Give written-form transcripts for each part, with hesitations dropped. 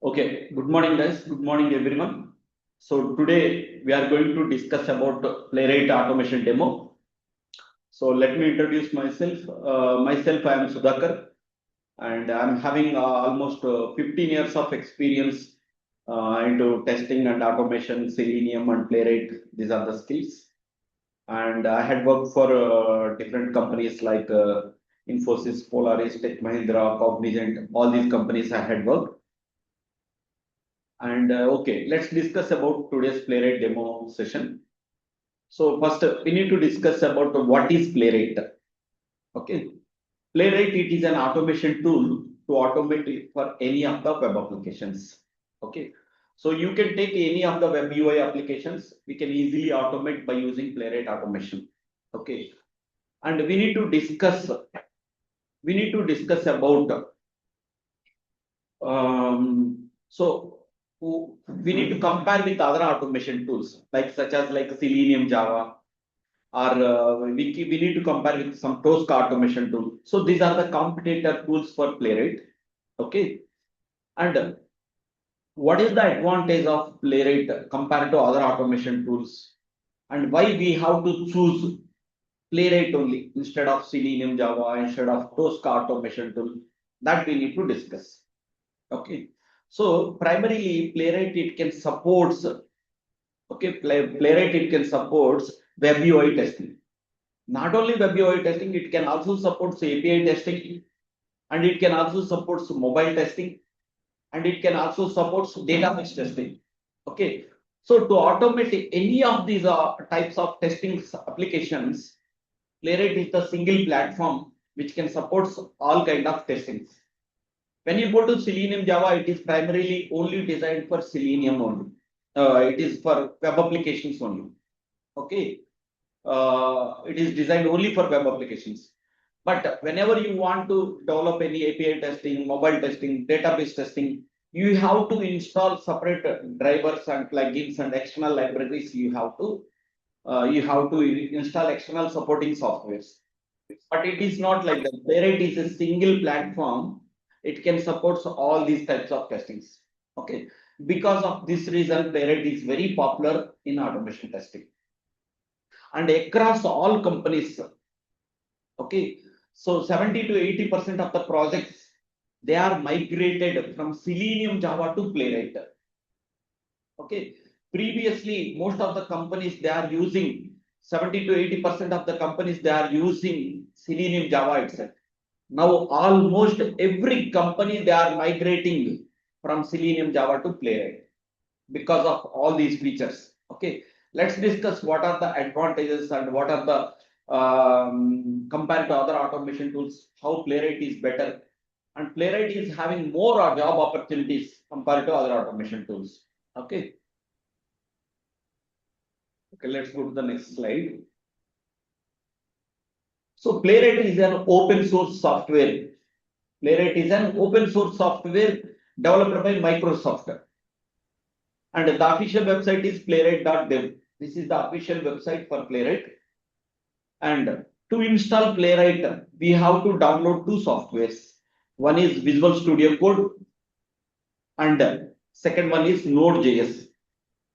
Okay, good morning guys. Good morning everyone. So today we are going to discuss about Playwright automation demo. So let me introduce myself. I am Sudhakar and I am having almost 15 years of experience into testing and automation, Selenium and Playwright. These are the skills. And I had worked for different companies like Infosys, Polaris, Tech Mahindra, Cognizant. All these companies I had worked. And okay, let's discuss about today's Playwright demo session. So first, we need to discuss about what is Playwright. Okay, Playwright it is an automation tool to automate it for any of the web applications. Okay, so you can take any of the web UI applications. We can easily automate by using Playwright automation. Okay, and we need to discuss. We need to discuss about. So we need to compare with other automation tools like such as like Selenium Java or we need to compare with some Tosca automation tool. So these are the competitor tools for Playwright. Okay, and what is the advantage of Playwright compared to other automation tools, and why we have to choose Playwright only instead of Selenium Java, instead of Tosca automation tool? That we need to discuss. Okay, so primarily Playwright it can supports. Okay, Playwright it can supports web UI testing. Not only web UI testing, it can also support API testing, and it can also support mobile testing, and it can also support database testing. Okay, so to automate any of these types of testing applications, Playwright is the single platform which can support all kind of testings. When you go to Selenium Java, it is primarily only designed for Selenium only. It is for web applications only. Okay, it is designed only for web applications. But whenever you want to develop any API testing, mobile testing, database testing, you have to install separate drivers and plugins and external libraries. You have to install external supporting softwares. But it is not like that. Playwright is a single platform. It can support all these types of testings. Okay, because of this reason, Playwright is very popular in automation testing and across all companies. Okay, so 70 to 80% of the projects they are migrated from Selenium Java to Playwright. Okay, previously most of the companies they are using 70 to 80% of the companies they are using Selenium Java itself. Now almost every company they are migrating from Selenium Java to Playwright because of all these features. Okay, let's discuss what are the advantages and what are the compared to other automation tools, how Playwright is better, and Playwright is having more job opportunities compared to other automation tools. Okay. Okay, let's go to the next slide. So Playwright is an open source software. Playwright is an open source software developed by Microsoft. And the official website is playwright.dev. This is the official website for Playwright. And to install Playwright, we have to download two softwares. One is Visual Studio Code, and second one is Node.js.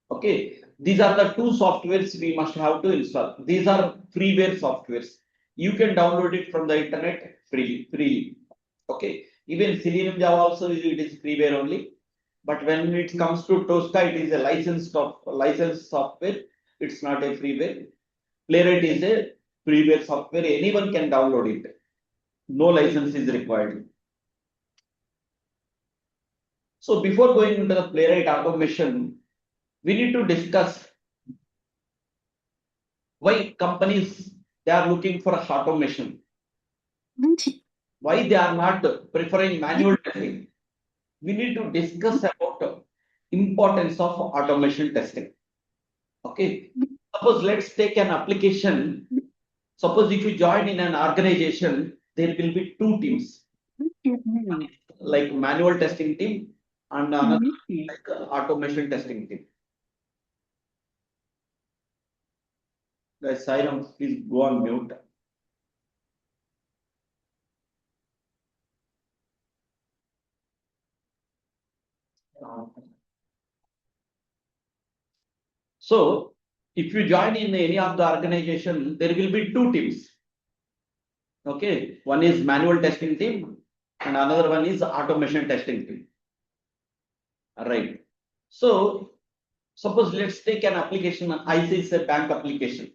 Okay, these are the two softwares we must have to install. These are freeware softwares. You can download it from the internet freely. Okay, even Selenium Java also it is freeware only. But when it comes to Tosca, it is a licensed software. It's not a freeware. Playwright is a freeware software. Anyone can download it. No license is required. So before going into the Playwright automation, we need to discuss why companies they are looking for automation. Why they are not preferring manual testing. We need to discuss about importance of automation testing. Okay, suppose let's take an application. Suppose if you join in an organization, there will be two teams, like manual testing team and another like automation testing team. Guys, Sairam, please go on mute. So if you join in any of the organization, there will be two teams. Okay, one is manual testing team and another one is automation testing team. All right. So suppose let's take an application, ICICI bank application.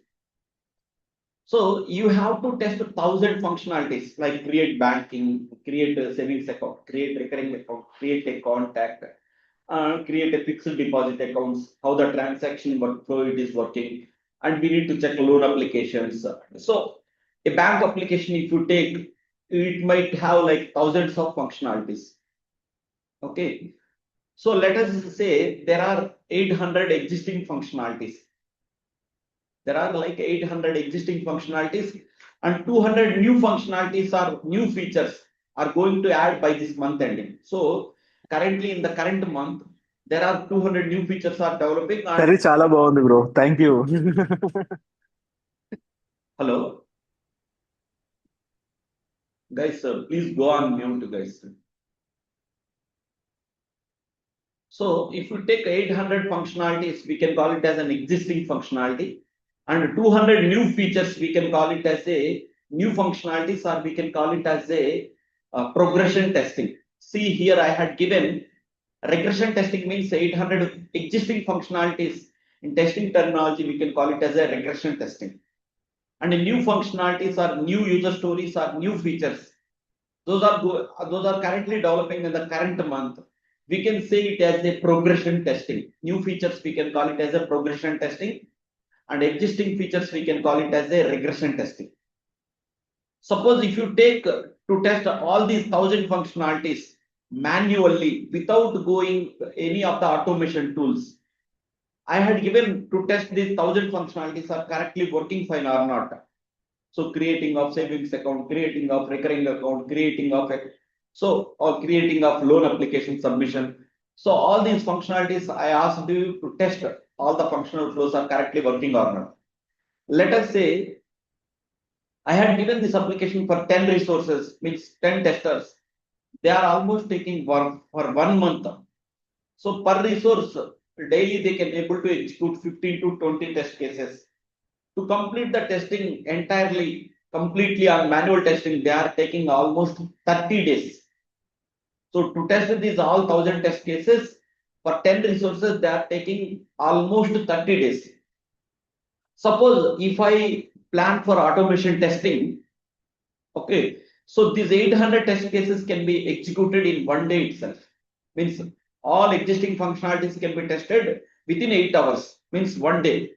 So you have to test 1,000 functionalities like create banking, create a savings account, create recurring account, create a contact, create a fixed deposit accounts, how the transaction workflow it is working, and we need to check loan applications. So a bank application, if you take, it might have like thousands of functionalities. Okay. So let us say there are 800 existing functionalities. There are like 800 existing functionalities and 200 new functionalities or new features are going to add by this month ending. So currently in the current month, there are 200 new features are developing. Sari And chala bagundi bro. Thank you. hello, guys, please go on mute, guys. So if you take 800 functionalities, we can call it as an existing functionality, and 200 new features, we can call it as a new functionalities, or we can call it as a progression testing. See here, I had given regression testing means 800 existing functionalities. In testing terminology, we can call it as a regression testing. And the new functionalities are new user stories or new features. Those are currently developing in the current month. We can say it as a progression testing. New features, we can call it as a progression testing, and existing features, we can call it as a regression testing. Suppose if you take to test all these 1,000 functionalities manually without going any of the automation tools, I had given to test these 1,000 functionalities are correctly working fine or not. So creating of savings account, creating of recurring account, creating of or creating of loan application submission. So all these functionalities I asked you to test all the functional flows are correctly working or not. Let us say I had given this application for 10 resources, means 10 testers. They are almost taking work for 1 month. So per resource, daily they can able to execute 15 to 20 test cases. To complete the testing entirely, completely on manual testing, they are taking almost 30 days. So to test these all 1,000 test cases for 10 resources, they are taking almost 30 days. Suppose if I plan for automation testing, okay, so these 800 test cases can be executed in 1 day itself. Means all existing functionalities can be tested within 8 hours, means 1 day.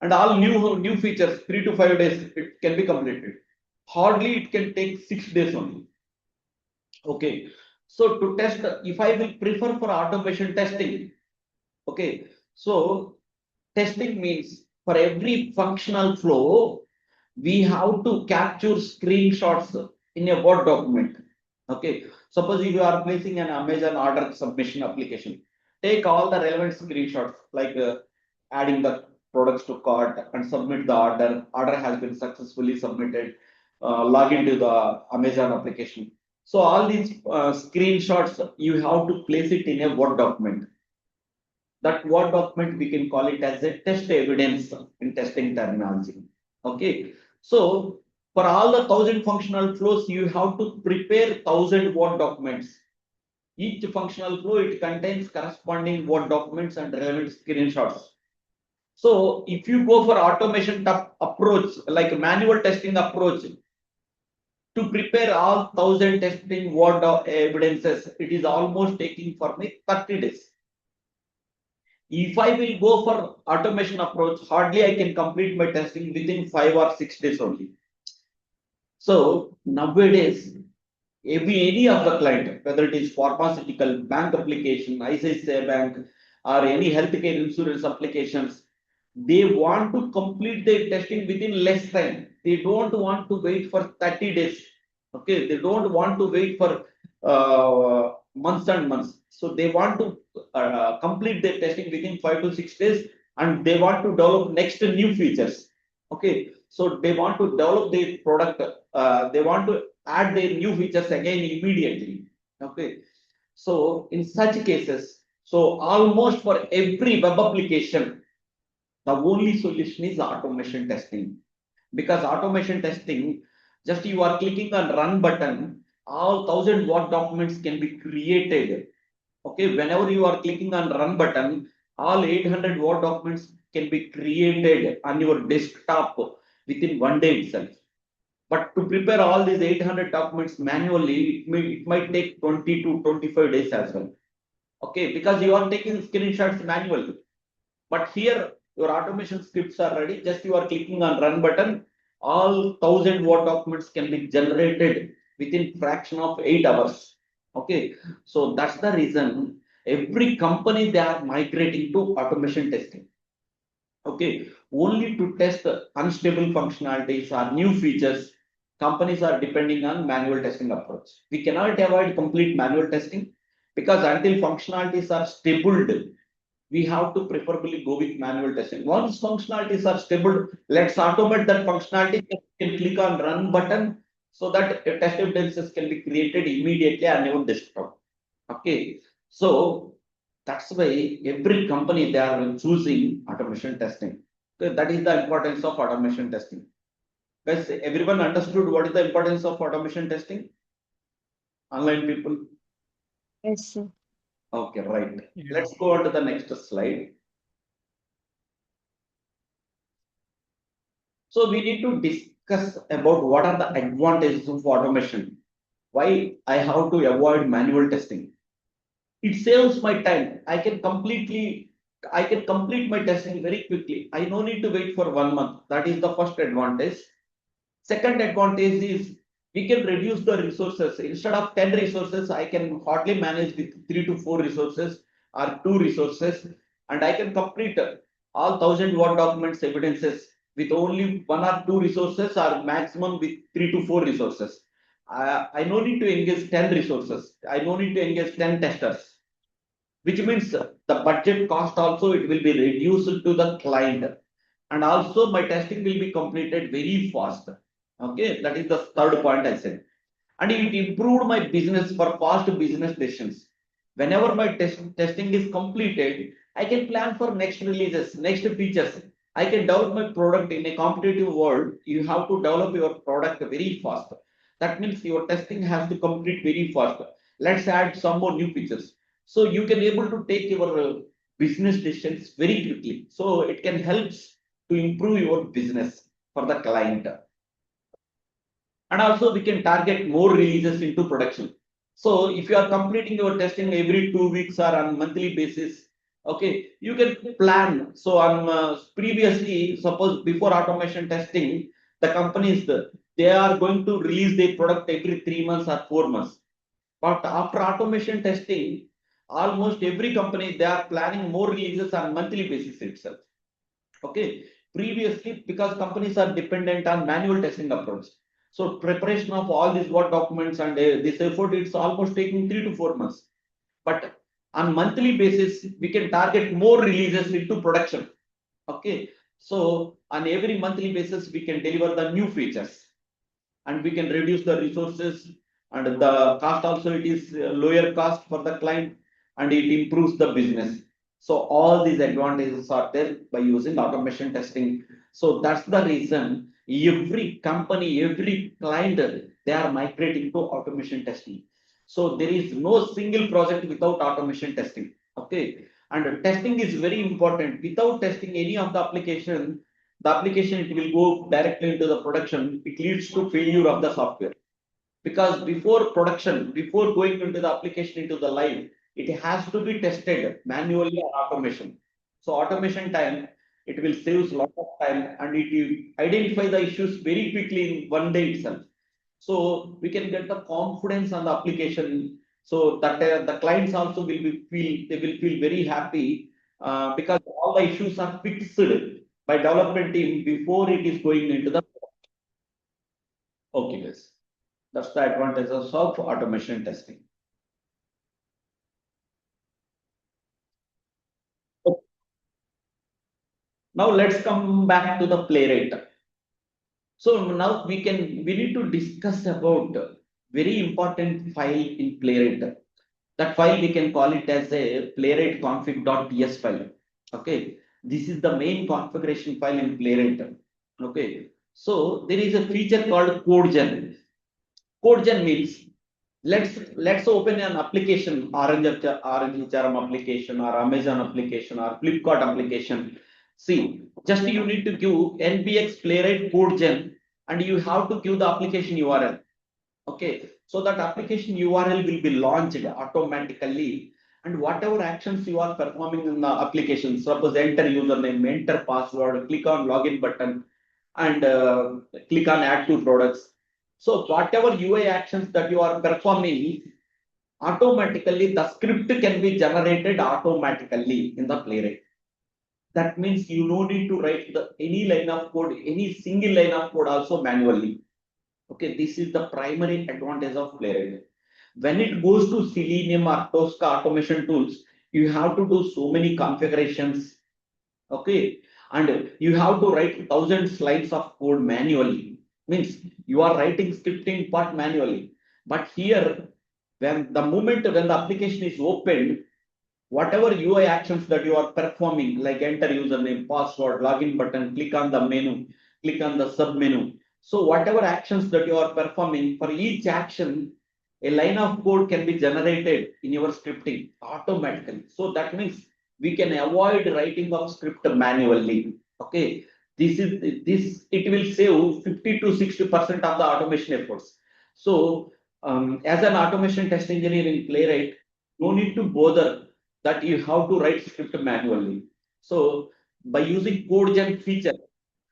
And all new features, 3 to 5 days, it can be completed. Hardly it can take 6 days only. Okay. So to test, if I will prefer for automation testing, okay. So testing means for every functional flow, we have to capture screenshots in a Word document. Okay. Suppose if you are placing an Amazon order submission application, take all the relevant screenshots like adding the products to cart and submit the order. Order has been successfully submitted. Log into the Amazon application. So all these screenshots, you have to place it in a Word document. That Word document, we can call it as a test evidence in testing terminology. Okay. So for all the 1,000 functional flows, you have to prepare 1,000 Word documents. Each functional flow, it contains corresponding Word documents and relevant screenshots. So if you go for automation approach, like manual testing approach, to prepare all 1,000 testing Word evidences, it is almost taking for me 30 days. If I will go for automation approach, hardly I can complete my testing within 5 or 6 days only. So nowadays, any of the client, whether it is pharmaceutical, bank application, ICICI bank, or any healthcare insurance applications, they want to complete their testing within less time. They don't want to wait for 30 days. Okay, they don't want to wait for months and months. So they want to complete their testing within 5 to 6 days, and they want to develop next new features. Okay, so they want to develop their product. They want to add their new features again immediately. Okay, so in such cases, So almost for every web application, the only solution is automation testing. Because automation testing, just you are clicking on run button, all 1000 Word documents can be created. Okay, whenever you are clicking on run button, all 800 Word documents can be created on your desktop within one day itself. But to prepare all these 800 documents manually, it might take 20 to 25 days as well. Okay, because you are taking screenshots manually. But here, your automation scripts are ready. Just you are clicking on run button. All 1000 Word documents can be generated within fraction of 8 hours. Okay, so that's the reason every company they are migrating to automation testing. Okay, only to test unstable functionalities or new features, companies are depending on manual testing approach. We cannot avoid complete manual testing because until functionalities are stable, we have to preferably go with manual testing. Once functionalities are stable, let's automate that functionality. You can click on run button so that test evidences can be created immediately on your desktop. Okay, so that's why every company they are choosing automation testing. So that is the importance of automation testing. Guys, everyone understood what is the importance of automation testing? Online people? Yes, sir. Okay, right. Yeah. Let's go on to the next slide. So we need to discuss about what are the advantages of automation. Why I have to avoid manual testing. It saves my time. I can complete my testing very quickly. I no need to wait for 1 month. That is the first advantage. Second advantage is we can reduce the resources. Instead of 10 resources, I can hardly manage with 3 to 4 resources or 2 resources, and I can complete all 1000 Word documents evidences with only 1 or 2 resources or maximum with 3 to 4 resources. I no need to engage 10 resources. I no need to engage 10 testers, which means the budget cost also it will be reduced to the client, and also my testing will be completed very fast. Okay, that is the third point I said. And it improved my business for fast business decisions. Whenever my testing is completed, I can plan for next releases, next features. I can develop my product. In a competitive world, you have to develop your product very fast. That means your testing has to complete very fast. Let's add some more new features. So you can able to take your business decisions very quickly. So it can help to improve your business for the client. And also we can target more releases into production. So if you are completing your testing every 2 weeks or on monthly basis, okay, you can plan. So on previously, suppose before automation testing, the companies they are going to release their product every 3 months or 4 months. But after automation testing, almost every company they are planning more releases on monthly basis itself. Okay, previously because companies are dependent on manual testing approach. So preparation of all these Word documents and this effort, it's almost taking 3 to 4 months. But on monthly basis, we can target more releases into production. Okay, so on every monthly basis, we can deliver the new features, and we can reduce the resources, and the cost also it is lower cost for the client, and it improves the business. So all these advantages are there by using automation testing. So that's the reason every company, every client, they are migrating to automation testing. So there is no single project without automation testing. Okay, and testing is very important. Without testing any of the application it will go directly into the production. It leads to failure of the software, because before production, before going into the application into the live, it has to be tested manually or automation. So automation time, it will save a lot of time, and it will identify the issues very quickly in one day itself. So we can get the confidence on the application, so that the clients also will be feel they will feel very happy, because all the issues are fixed by development team before it is going into the. Okay, guys, that's the advantages of automation testing. Now let's come back to the Playwright. So now we need to discuss about very important file in Playwright. That file we can call it as a playwright config.ts file. Okay, this is the main configuration file in Playwright. Okay, so there is a feature called CodeGen. CodeGen means let's open an application, Orange HRM application or Amazon application or Flipkart application. See, just you need to give nbx playwright CodeGen and you have to give the application URL. Okay, so that application URL will be launched automatically, and whatever actions you are performing in the application, suppose enter username, enter password, click on login button, and click on add to products. So whatever UI actions that you are performing, automatically the script can be generated automatically in the Playwright. That means you no need to write any line of code, any single line of code also manually. Okay, this is the primary advantage of Playwright. When it goes to Selenium or Tosca automation tools, you have to do so many configurations. Okay, and you have to write thousands lines of code manually. Means you are writing scripting part manually. But here, when the moment when the application is opened, whatever UI actions that you are performing, like enter username, password, login button, click on the menu, click on the sub menu. So whatever actions that you are performing, for each action, a line of code can be generated in your scripting automatically. So that means we can avoid writing of script manually. Okay, this it will save 50 to 60% of the automation efforts. So as an automation test engineer in Playwright, no need to bother that you have to write script manually. So by using CodeGen feature,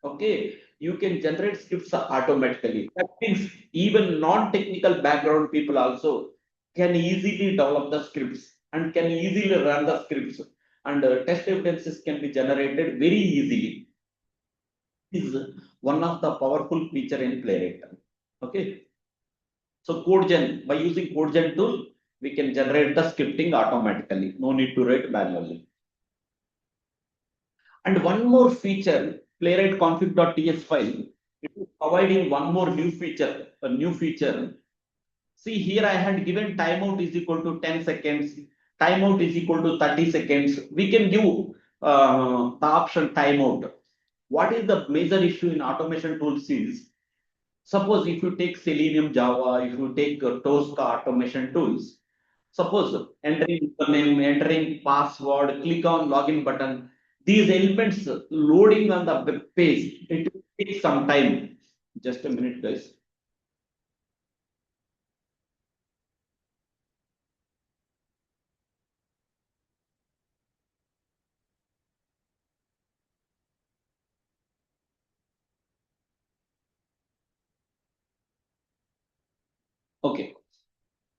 okay, you can generate scripts automatically. That means even non-technical background people also can easily develop the scripts and can easily run the scripts, and test evidences can be generated very easily. This is one of the powerful feature in Playwright. Okay, so CodeGen, by using CodeGen tool, we can generate the scripting automatically. No need to write manually. And one more feature, playwright config.ts file, it is providing one more new feature, a new feature. See here I had given timeout is equal to 10 seconds, timeout is equal to 30 seconds. We can give the option timeout. What is the major issue in automation tools is, suppose if you take Selenium Java, if you take Tosca automation tools, suppose entering name, entering password, click on login button, these elements loading on the web page, it will take some time. Just a minute, guys. Okay.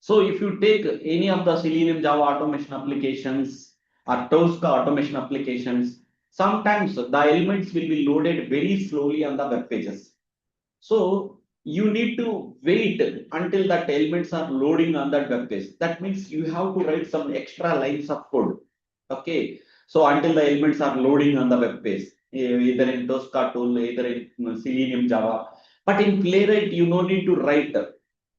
So if you take any of the Selenium Java automation applications or Tosca automation applications, sometimes the elements will be loaded very slowly on the web pages. So you need to wait until that elements are loading on that web page. That means you have to write some extra lines of code. Okay. So until the elements are loading on the web page, either in Tosca tool, either in Selenium Java. But in Playwright, you no need to write.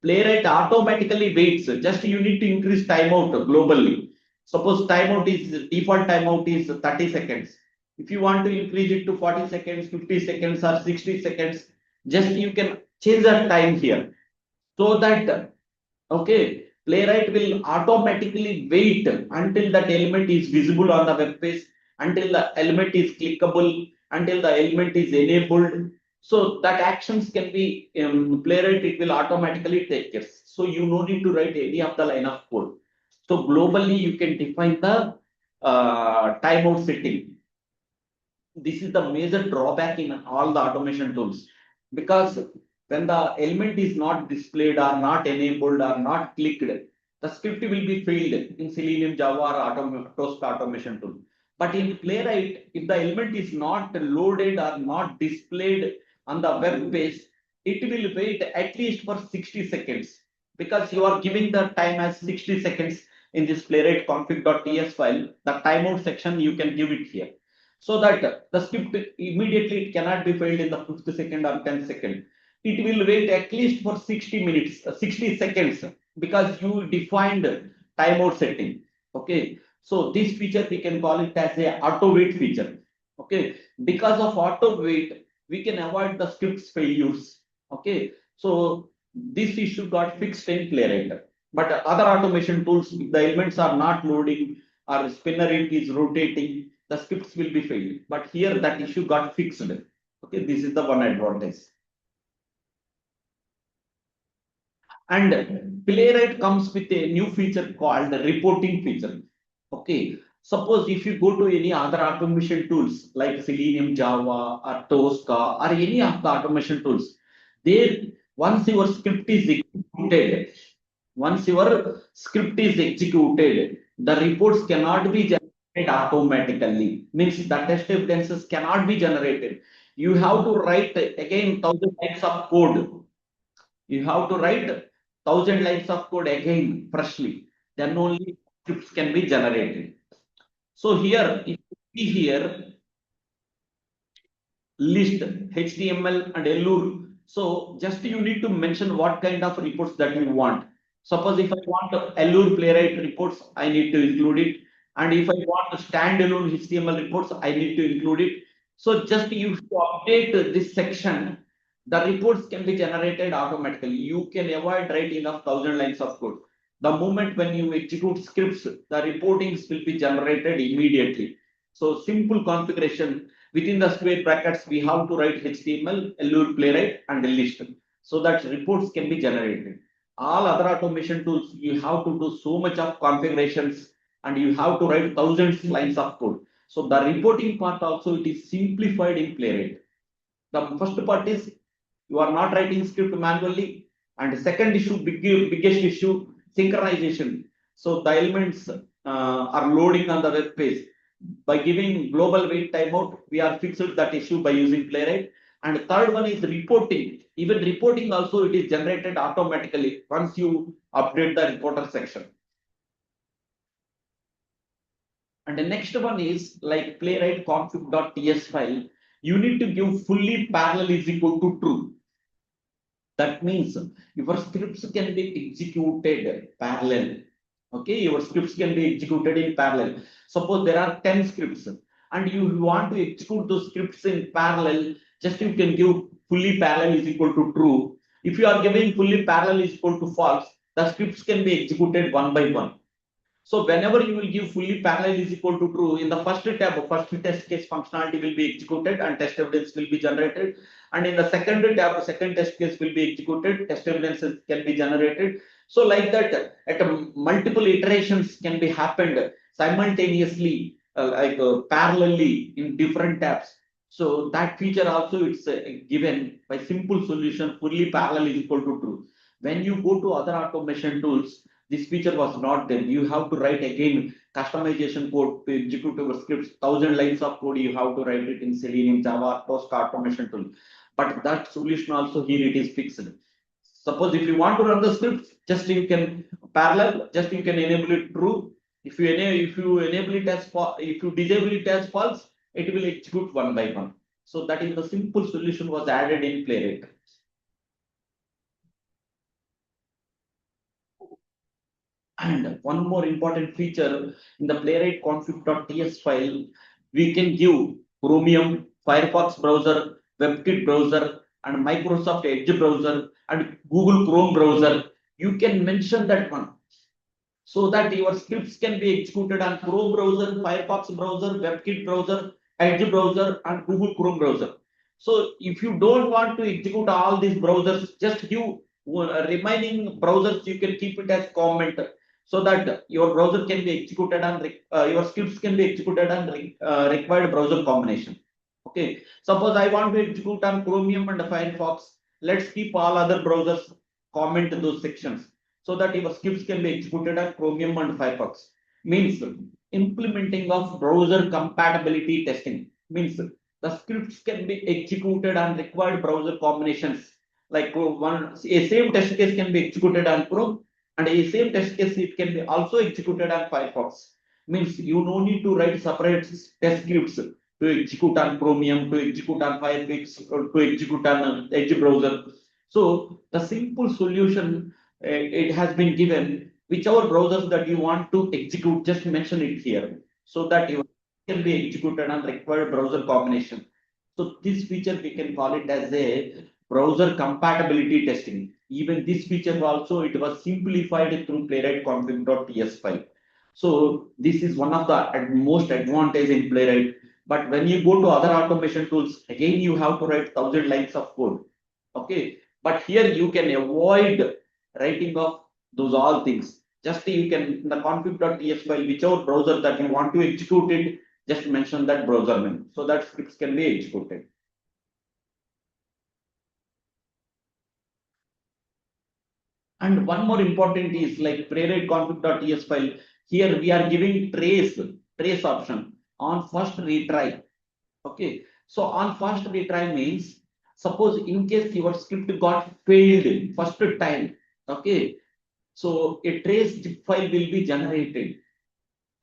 Playwright automatically waits. Just you need to increase timeout globally. Suppose timeout is default timeout is 30 seconds. If you want to increase it to 40 seconds, 50 seconds, or 60 seconds, just you can change the time here. So that okay, Playwright will automatically wait until that element is visible on the web page, until the element is clickable, until the element is enabled. So that actions can be Playwright, it will automatically take care. So you no need to write any of the line of code. So globally, you can define the timeout setting. This is the major drawback in all the automation tools, because when the element is not displayed or not enabled or not clicked, the script will be failed in Selenium Java or Tosca automation tool. But in Playwright, if the element is not loaded or not displayed on the web page, it will wait at least for 60 seconds, because you are giving the time as 60 seconds in this playwright config.ts file. The timeout section you can give it here, so that the script immediately it cannot be failed in the 5th second or 10th second. It will wait at least for 60 minutes, 60 seconds, because you defined timeout setting. Okay, so this feature we can call it as a auto wait feature. Okay, because of auto wait, we can avoid the script's failures. Okay, so this issue got fixed in Playwright. But other automation tools, if the elements are not loading or spinner ink is rotating, the scripts will be failed. But here that issue got fixed. Okay, this is the one advantage. And Playwright comes with a new feature called the reporting feature. Okay, suppose if you go to any other automation tools like Selenium, Java, or Tosca, or any of the automation tools, there once your script is executed, once your script is executed, the reports cannot be generated automatically. Means the test evidences cannot be generated. You have to write again 1,000 lines of code. You have to write 1,000 lines of code again freshly. Then only scripts can be generated. So here, if you see here, list HTML and Allure. So just you need to mention what kind of reports that you want. Suppose if I want Allure Playwright reports, I need to include it. And if I want standalone HTML reports, I need to include it. So just you to update this section, the reports can be generated automatically. You can avoid writing of 1,000 lines of code. The moment when you execute scripts, the reportings will be generated immediately. So simple configuration. Within the square brackets, we have to write HTML, Allure Playwright, and a list so that reports can be generated. All other automation tools, you have to do so much of configurations and you have to write thousands lines of code. So the reporting part also it is simplified in Playwright. The first part is you are not writing script manually, and the second issue, biggest issue, synchronization. So the elements are loading on the web page. By giving global wait timeout, we are fixed that issue by using Playwright. And third one is reporting. Even reporting also it is generated automatically once you update the reporter section. And the next one is like playwright config.ts file. You need to give fully parallel is equal to true. That means your scripts can be executed parallel. Okay, your scripts can be executed in parallel. Suppose there are 10 scripts and you want to execute those scripts in parallel, just you can give fully parallel is equal to true. If you are giving fully parallel is equal to false, the scripts can be executed one by one. So whenever you will give fully parallel is equal to true, in the first tab, first test case functionality will be executed and test evidence will be generated. And in the second tab, second test case will be executed, test evidences can be generated. So like that, at multiple iterations can be happened simultaneously, parallelly in different tabs. So that feature also it's given by simple solution, fully parallel is equal to true. When you go to other automation tools, this feature was not there. You have to write again customization code to execute your scripts. 1,000 lines of code you have to write it in Selenium, Java, Tosca automation tool. But that solution also here it is fixed. Suppose if you want to run the scripts, just you can parallel, just you can enable it true. If you enable it as if you disable it as false, it will execute one by one. So that is the simple solution was added in Playwright. And one more important feature in the Playwright config.ts file, we can give Chromium, Firefox browser, WebKit browser, and Microsoft Edge browser, and Google Chrome browser. You can mention that one so that your scripts can be executed on Chrome browser, Firefox browser, WebKit browser, Edge browser, and Google Chrome browser. So if you don't want to execute all these browsers, just give remaining browsers, you can keep it as comment so that your browser can be executed and your scripts can be executed on required browser combination. Okay, suppose I want to execute on Chromium and Firefox. Let's keep all other browsers comment those sections so that your scripts can be executed on Chromium and Firefox. Means implementing of browser compatibility testing. Means the scripts can be executed on required browser combinations. Like a same test case can be executed on Chrome and a same test case it can be also executed on Firefox. Means you no need to write separate test scripts to execute on Chromium, to execute on Firefox, or to execute on Edge browser. So the simple solution it has been given whichever browsers that you want to execute, just mention it here so that you can be executed on required browser combination. So this feature we can call it as a browser compatibility testing. Even this feature also it was simplified through Playwright config.ts file. So this is one of the most advantage in Playwright. But when you go to other automation tools, again you have to write 1,000 lines of code. Okay, but here you can avoid writing of those all things. Just you can in the config.ts file, whichever browser that you want to execute it, just mention that browser name so that scripts can be executed. And one more important is like playwright config.ts file. Here we are giving trace option on first retry. Okay, so on first retry means suppose in case your script got failed first time. Okay, so a trace zip file will be generated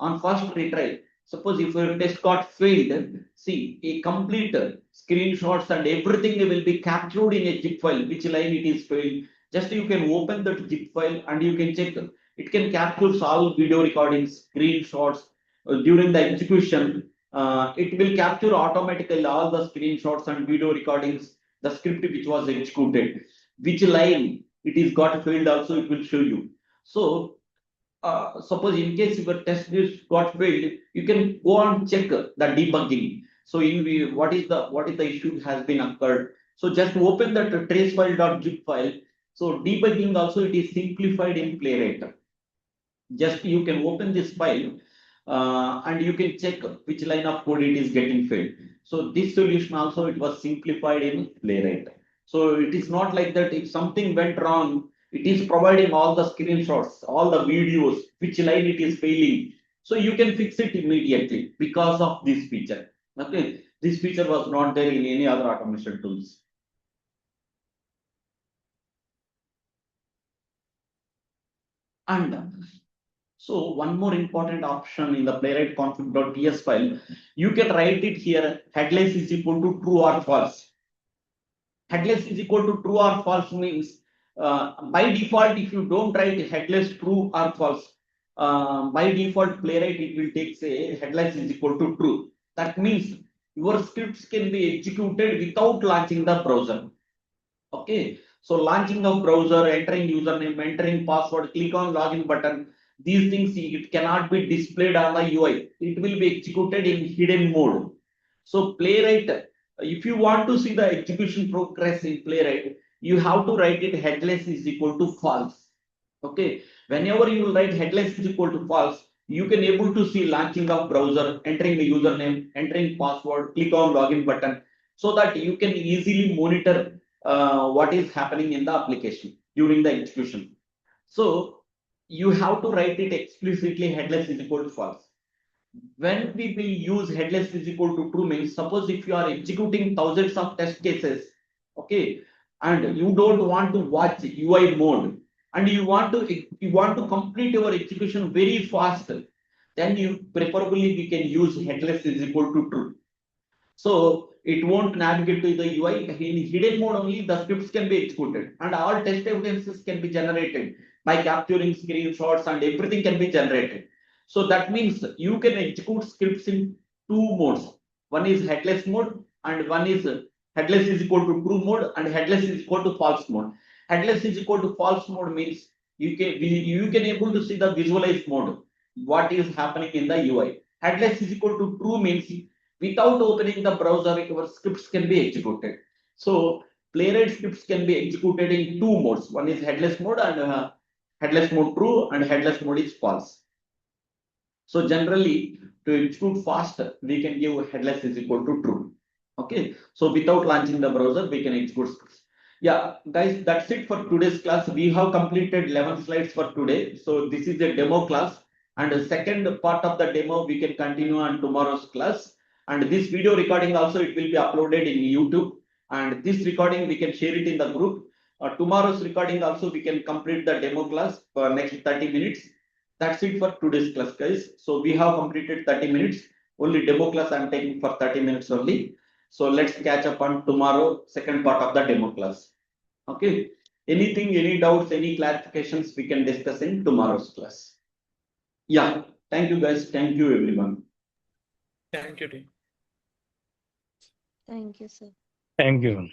on first retry. Suppose if your test got failed, see a complete screenshots and everything will be captured in a zip file, which line it is failed. Just you can open that zip file and you can check. It can capture all video recordings, screenshots during the execution. It will capture automatically all the screenshots and video recordings, the script which was executed, which line it is got failed also it will show you. So suppose in case your test is got failed, you can go and check the debugging. So what is the issue has been occurred. So just open that tracefile.zip file. So debugging also it is simplified in Playwright. Just you can open this file and you can check which line of code it is getting failed. So this solution also it was simplified in Playwright. So it is not like that if something went wrong, it is providing all the screenshots, all the videos, which line it is failing. So you can fix it immediately because of this feature. Okay, this feature was not there in any other automation tools. And so one more important option in the playwright config.ts file, you can write it here, headless is equal to true or false. Headless is equal to true or false means by default, if you don't write headless true or false, by default playwright it will take say headless is equal to true. That means your scripts can be executed without launching the browser. Okay, so launching of browser, entering username, entering password, click on login button. These things it cannot be displayed on the UI. It will be executed in hidden mode. So Playwright, if you want to see the execution progress in Playwright, you have to write it headless is equal to false. Okay, whenever you write headless is equal to false, you can able to see launching of browser, entering the username, entering password, click on login button, so that you can easily monitor what is happening in the application during the execution. So you have to write it explicitly headless is equal to false. When we will use headless is equal to true means suppose if you are executing thousands of test cases, okay, and you don't want to watch UI mode and you want to complete your execution very fast, then you preferably we can use headless is equal to true. So it won't navigate to the UI. In hidden mode only, the scripts can be executed and all test evidences can be generated by capturing screenshots and everything can be generated. So that means you can execute scripts in two modes. One is headless mode and one is headless is equal to true mode and headless is equal to false mode. Headless is equal to false mode means you can able to see the visualized mode, what is happening in the UI. Headless is equal to true means without opening the browser, your scripts can be executed. So Playwright scripts can be executed in two modes. One is headless mode and headless mode true and headless mode is false. So generally to execute fast, we can give headless is equal to true. Okay. So without launching the browser, we can execute scripts. Yeah, guys, that's it for today's class. We have completed 11 slides for today. So this is a demo class. And the second part of the demo, we can continue on tomorrow's class. And this video recording also, it will be uploaded in YouTube. And this recording, we can share it in the group. Tomorrow's recording also, we can complete the demo class for next 30 minutes. That's it for today's class, guys. So we have completed 30 minutes. Only demo class I'm taking for 30 minutes only. So let's catch up on tomorrow, second part of the demo class. Okay. Anything, any doubts, any clarifications we can discuss in tomorrow's class. Yeah, thank you guys. Thank you everyone. Thank you, team. Thank you, sir. Thank you.